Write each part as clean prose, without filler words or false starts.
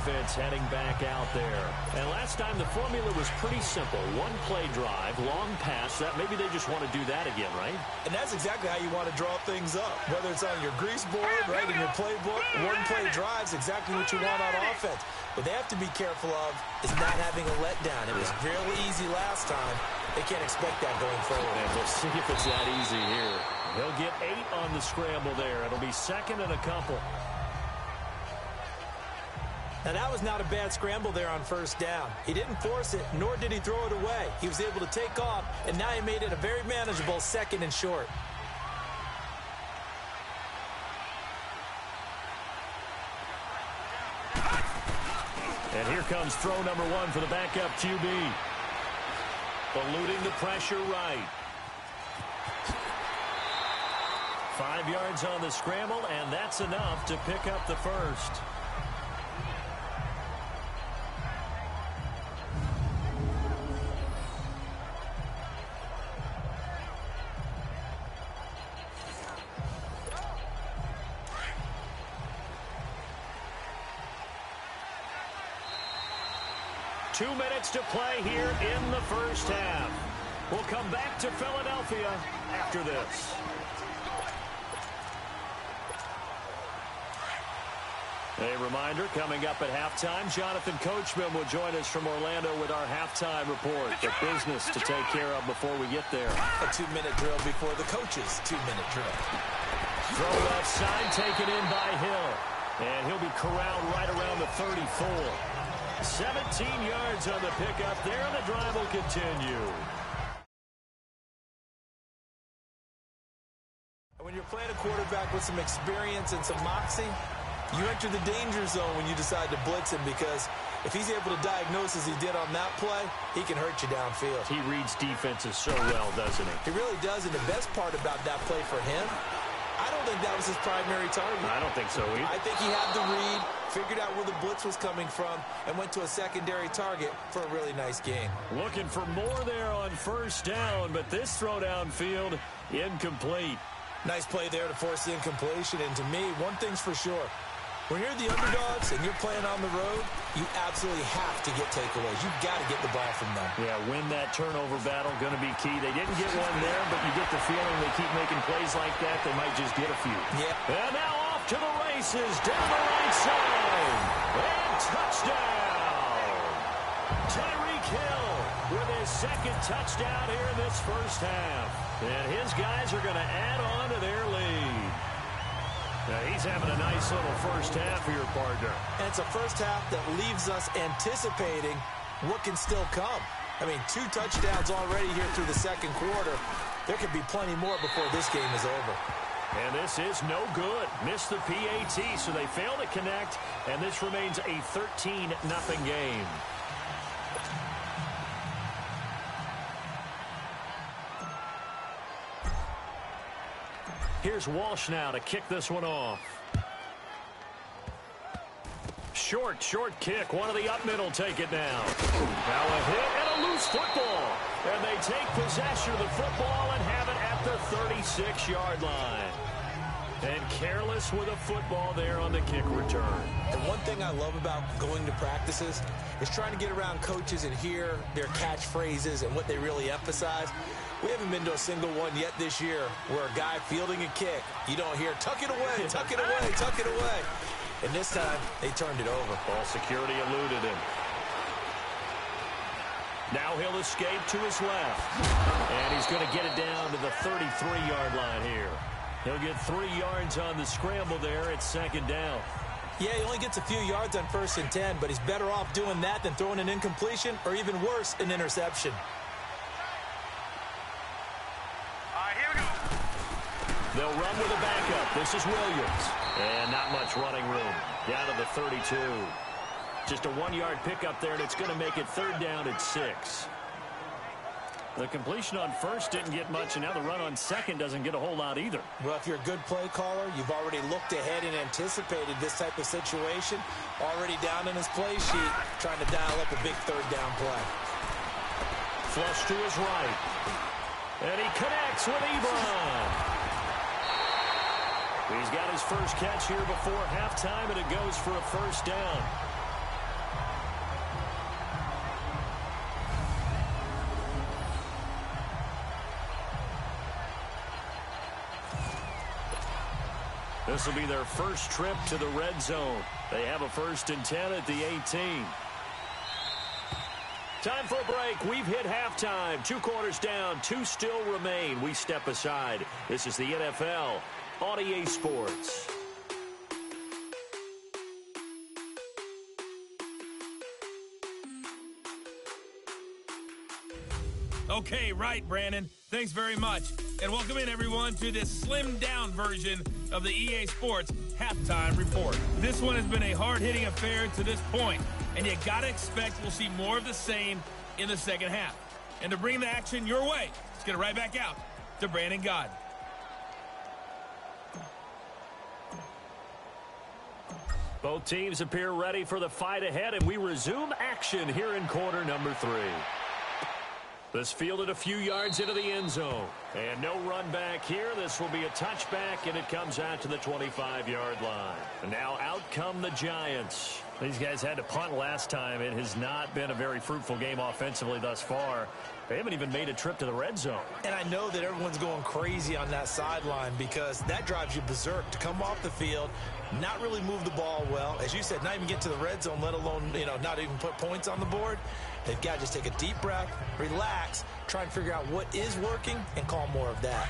offense heading back out there. And last time the formula was pretty simple. One play drive, long pass. That maybe they just want to do that again, right? And that's exactly how you want to draw things up. Whether it's on your grease board, right, in your playbook, one play drive's exactly what you want on offense. What they have to be careful of is not having a letdown. It was really easy last time. They can't expect that going forward. And we'll see if it's that easy here. He'll get 8 on the scramble there. It'll be second and a couple. Now, that was not a bad scramble there on first down. He didn't force it, nor did he throw it away. He was able to take off, and now he made it a very manageable second and short. And here comes throw number 1 for the backup QB. Eluding the pressure right. 5 yards on the scramble, and that's enough to pick up the first. Two minutes to play here in the first half. We'll come back to Philadelphia after this. A reminder, coming up at halftime, Jonathan Coachman will join us from Orlando with our halftime report. The business to take care of before we get there. A 2-minute drill before the coach's 2-minute drill. Throw left side, taken in by Hill. And he'll be corralled right around the 34. 17 yards on the pickup there, and the drive will continue. When you're playing a quarterback with some experience and some moxie, you enter the danger zone when you decide to blitz him, because if he's able to diagnose as he did on that play, he can hurt you downfield. He reads defenses so well, doesn't he? He really does, and the best part about that play for him, I don't think that was his primary target. I don't think so either. I think he had the read, figured out where the blitz was coming from, and went to a secondary target for a really nice gain. Looking for more there on first down, but this throw downfield incomplete. Nice play there to force the incompletion, and to me, one thing's for sure. When you're the underdogs and you're playing on the road, you absolutely have to get takeaways. You've got to get the ball from them. Yeah, win that turnover battle, going to be key. They didn't get one there, but you get the feeling they keep making plays like that, they might just get a few. Yeah. And now off to the races, down the right side. And touchdown! Tyreek Hill with his second touchdown here in this first half. And his guys are going to add on to their lead. Now he's having a nice little first half here, partner. And it's a first half that leaves us anticipating what can still come. I mean, 2 touchdowns already here through the second quarter. There could be plenty more before this game is over. And this is no good. Missed the PAT, so they fail to connect, and this remains a 13-0 game. Here's Walsh now to kick this one off. Short kick. One of the up middle take it now. Now a hit and a loose football. And they take possession of the football and have it at the 36-yard line. And careless with a football there on the kick return. And one thing I love about going to practices is trying to get around coaches and hear their catchphrases and what they really emphasize. We haven't been to a single one yet this year where a guy fielding a kick, you don't hear, tuck it away, tuck it away, tuck it away. And this time, they turned it over. Ball security eluded him. Now he'll escape to his left. And he's going to get it down to the 33-yard line here. He'll get 3 yards on the scramble there at second down. Yeah, he only gets a few yards on 1st and 10, but he's better off doing that than throwing an incompletion or even worse, an interception. They'll run with a backup. This is Williams. And not much running room. Down to the 32. Just a 1-yard pickup there, and it's going to make it 3rd down at 6. The completion on first didn't get much, and now the run on second doesn't get a whole lot either. Well, if you're a good play caller, you've already looked ahead and anticipated this type of situation. Already down in his play sheet, trying to dial up a big 3rd down play. Flush to his right. And he connects with Ebron. He's got his first catch here before halftime, and it goes for a 1st down. This will be their first trip to the red zone. They have a 1st and 10 at the 18. Time for a break. We've hit halftime. 2 quarters down. 2 still remain. We step aside. This is the NFL on EA Sports. Okay, right, Brandon. Thanks very much. And welcome in, everyone, to this slimmed-down version of the EA Sports Halftime Report. This one has been a hard-hitting affair to this point, and you got to expect we'll see more of the same in the second half. And to bring the action your way, let's get it right back out to Brandon Gaudin. Both teams appear ready for the fight ahead, and we resume action here in quarter number 3. This fielded a few yards into the end zone. And no run back here. This will be a touchback, and it comes out to the 25-yard line. And now out come the Giants. These guys had to punt last time. It has not been a very fruitful game offensively thus far. They haven't even made a trip to the red zone. And I know that everyone's going crazy on that sideline because that drives you berserk to come off the field, not really move the ball well. As you said, not even get to the red zone, let alone, not even put points on the board. They've got to just take a deep breath, relax, try and figure out what is working, and call more of that.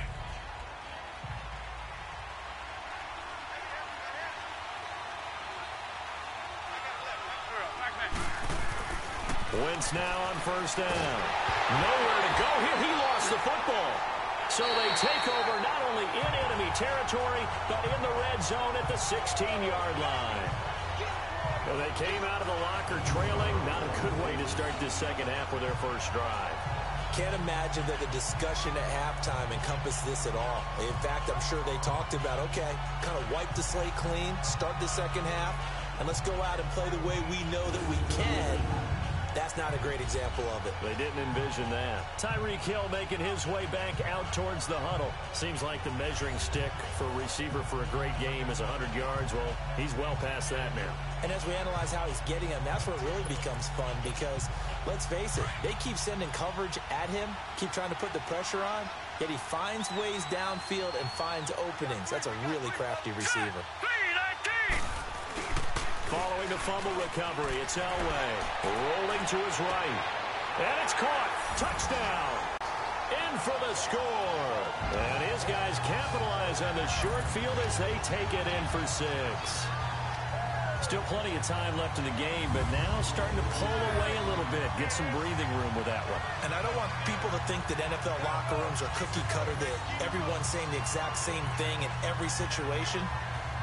Wentz now on 1st down. Nowhere to go here. He lost the football. So they take over not only in enemy territory, but in the red zone at the 16-yard line. Well, they came out of the locker trailing. Not a good way to start this second half with their first drive. Can't imagine that the discussion at halftime encompassed this at all. In fact, I'm sure they talked about, okay, kind of wipe the slate clean, start the second half, and let's go out and play the way we know that we can. That's not a great example of it. They didn't envision that. Tyreek Hill making his way back out towards the huddle. Seems like the measuring stick for a receiver for a great game is 100 yards. Well, he's well past that now. And as we analyze how he's getting them, that's where it really becomes fun because, let's face it, they keep sending coverage at him, keep trying to put the pressure on, yet he finds ways downfield and finds openings. That's a really crafty receiver. Following the fumble recovery, it's Elway rolling to his right. And it's caught. Touchdown. In for the score. And his guys capitalize on the short field as they take it in for 6. Still plenty of time left in the game, but now starting to pull away a little bit. Get some breathing room with that one. And I don't want people to think that NFL locker rooms are cookie cutter, that everyone's saying the exact same thing in every situation.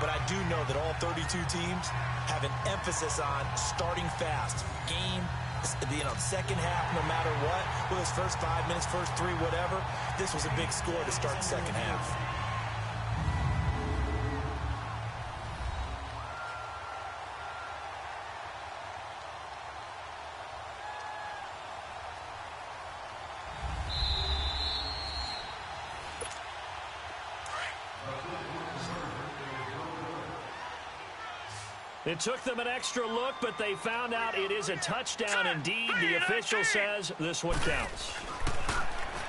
But I do know that all 32 teams have an emphasis on starting fast. Game, second half, no matter what. Whether it's first 5 minutes, first 3, whatever. This was a big score to start the second half. It took them an extra look, but they found out it is a touchdown indeed. The official says this one counts.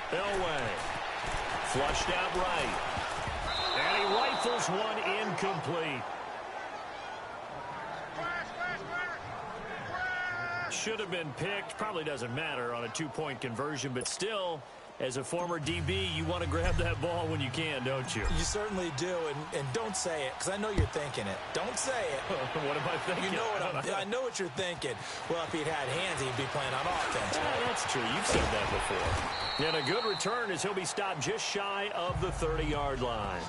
Elway flushed out right. And he rifles one incomplete. Should have been picked. Probably doesn't matter on a 2-point conversion, but still, as a former DB, you want to grab that ball when you can, don't you? You certainly do, and don't say it, because I know you're thinking it. Don't say it. What am I thinking? You know what I know what you're thinking. Well, if he'd had hands, he'd be playing on offense. Yeah, that's true. You've said that before. And a good return as he'll be stopped just shy of the 30-yard line.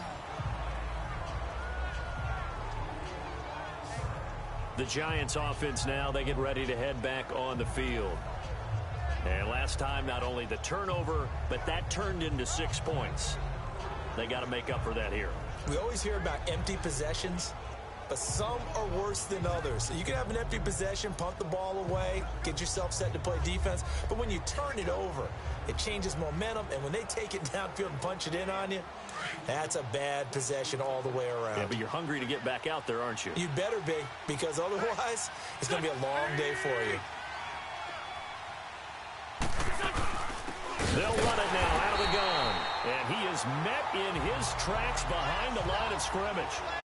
The Giants offense now, they get ready to head back on the field. And last time, not only the turnover, but that turned into 6 points. They got to make up for that here. We always hear about empty possessions, but some are worse than others. You can have an empty possession, punt the ball away, get yourself set to play defense, but when you turn it over, it changes momentum, and when they take it downfield and punch it in on you, that's a bad possession all the way around. Yeah, but you're hungry to get back out there, aren't you? You better be, because otherwise, it's going to be a long day for you. They'll run it now out of the gun. And he is met in his tracks behind the line of scrimmage.